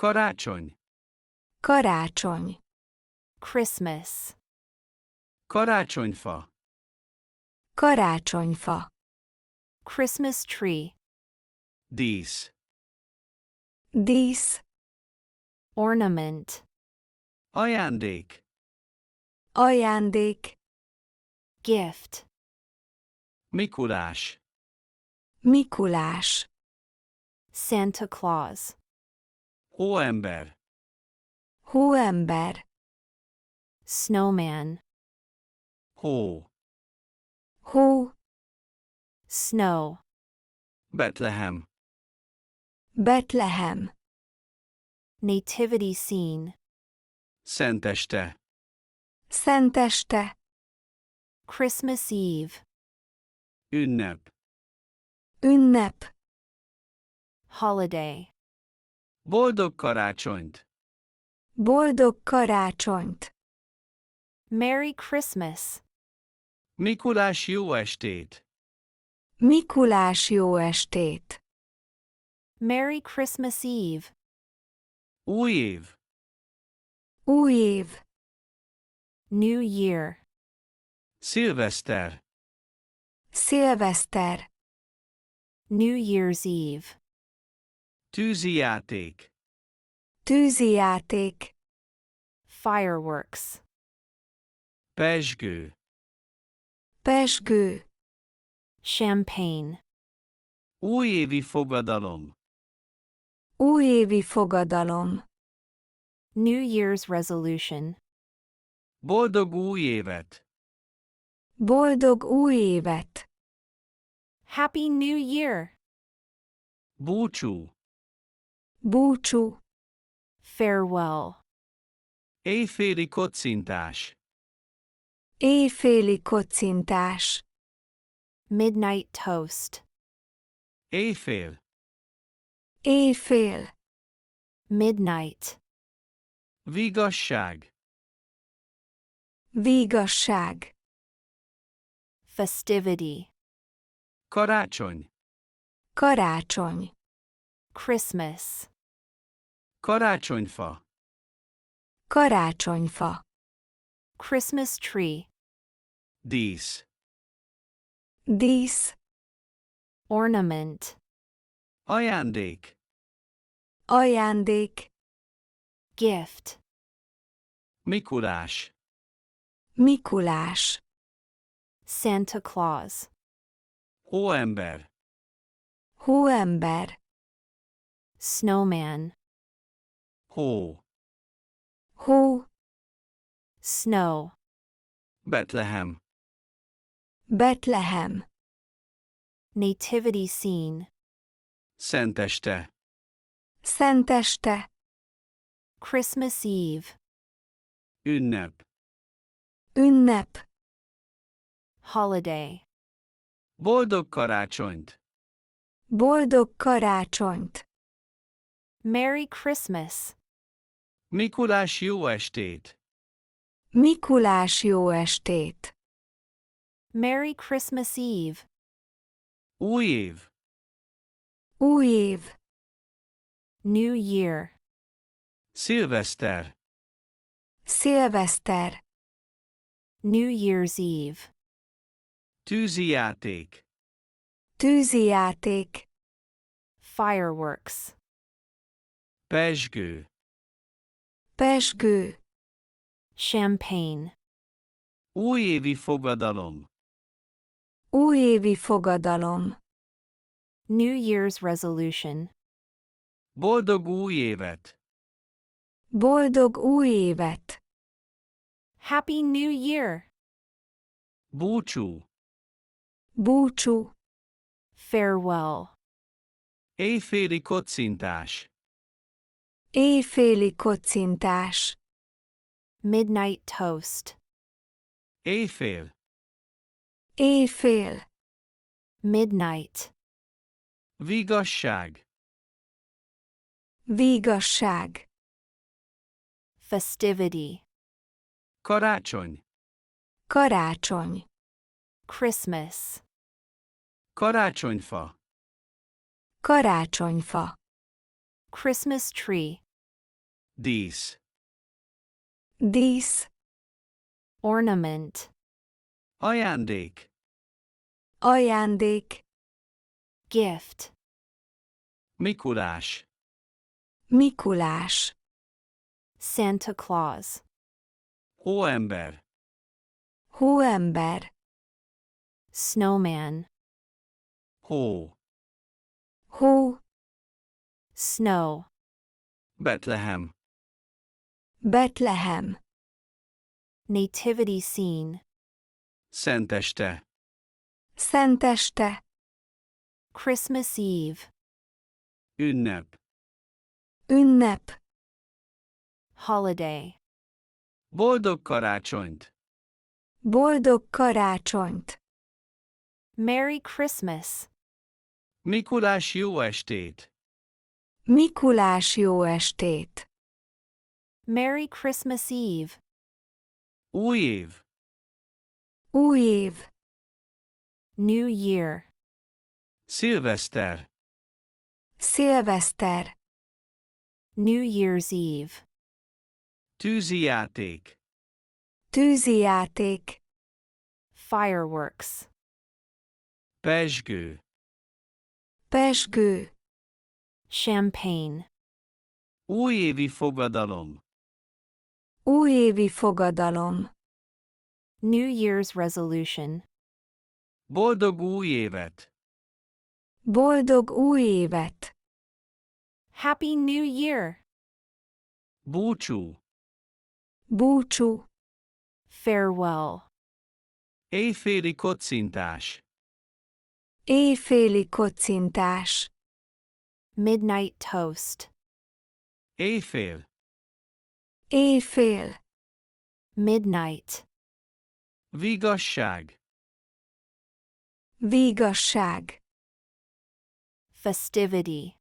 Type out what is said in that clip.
Karácsony. Karácsony. Christmas. Karácsonyfa. Karácsonyfa. Christmas tree. Dísz. Dísz. Ornament. Ajándék. Ajándék. Gift. Mikulás. Mikulás. Santa Claus. Hóember. Hóember. Snowman. Hó. Hó. Snow. Betlehem. Betlehem. Nativity scene. Szenteste. Szenteste. Christmas Eve. Ünnep. Ünnep. Holiday. Boldog karácsonyt. Boldog karácsonyt. Merry Christmas. Mikulás jó estét. Mikulás jó estét. Merry Christmas Eve. Új év. Új év. New Year. Szilveszter. Szilveszter. New Year's Eve. Tűzi játék. Tűzi játék. Fireworks. Pezsgő. Pezsgő. Champagne. Újévi fogadalom. Újévi fogadalom. New Year's resolution. Boldog új évet. Boldog új évet. Happy New Year. Búcsú. Búcsú. Farewell. Éjféli kocintás. Éjféli kocintás. Midnight toast. Éjfél. Éjfél. Midnight. Vigasság. Vigasság. Festivity. Karácsony. Karácsony. Christmas. Karácsonyfa. Karácsonyfa. Christmas tree. Dísz. Dísz. Ornament. Ajándék. Ajándék. Gift. Mikulás. Mikulás. Santa Claus. Hóember. Hóember. Snowman. Hó. Hó. Snow. Betlehem. Betlehem. Nativity scene. Szenteste. Szenteste. Christmas Eve. Ünnep. Ünnep. Holiday. Boldog karácsonyt. Boldog karácsonyt. Merry Christmas. Mikulás jó estét. Mikulás jó estét. Merry Christmas Eve. Új év. Új év. New Year. Szilveszter. Szilveszter. New Year's Eve. Tűzi játék. Tűzi játék. Fireworks. Pezsgő. Pezsgő. Champagne. Újévi fogadalom. Újévi fogadalom. New Year's resolution. Boldog új évet. Boldog új évet. Happy New Year. Búcsú. Búcsú. Farewell. Éjféli kocintás. Éjféli kocintás. Midnight toast. Éjfél. Éjfél. Midnight. Vigasság. Vigasság. Festivity. Karácsony. Karácsony. Christmas. Karácsonyfa. Karácsonyfa. Christmas tree. dísz, dísz, Ornament. ajándék, ajándék, Gift. Mikulás, Mikulás, Santa Claus. hóember, hóember, Snowman. hó, hó, Snow. Betlehem, Betlehem, Nativity scene. szenteste, Szenteste, Christmas Eve. ünnep, ünnep, Holiday. boldog karácsonyt, boldog karácsonyt, Merry Christmas. Mikulás jó estét, Mikulás jó estét, Merry Christmas Eve. új év, új év, New Year. szilveszter, szilveszter, New Year's Eve. tűzijáték, tűzijáték, Fireworks. pezsgő, pezsgő, Champagne. újévi fogadalom, újévi fogadalom, New Year's resolution. boldog új évet, boldog új évet, Happy New Year. búcsú, búcsú, Farewell. éjféli kocintás, éjféli kocintás, Midnight toast. éjfél, éjfél, Midnight. vigasság, vígasság, Festivity.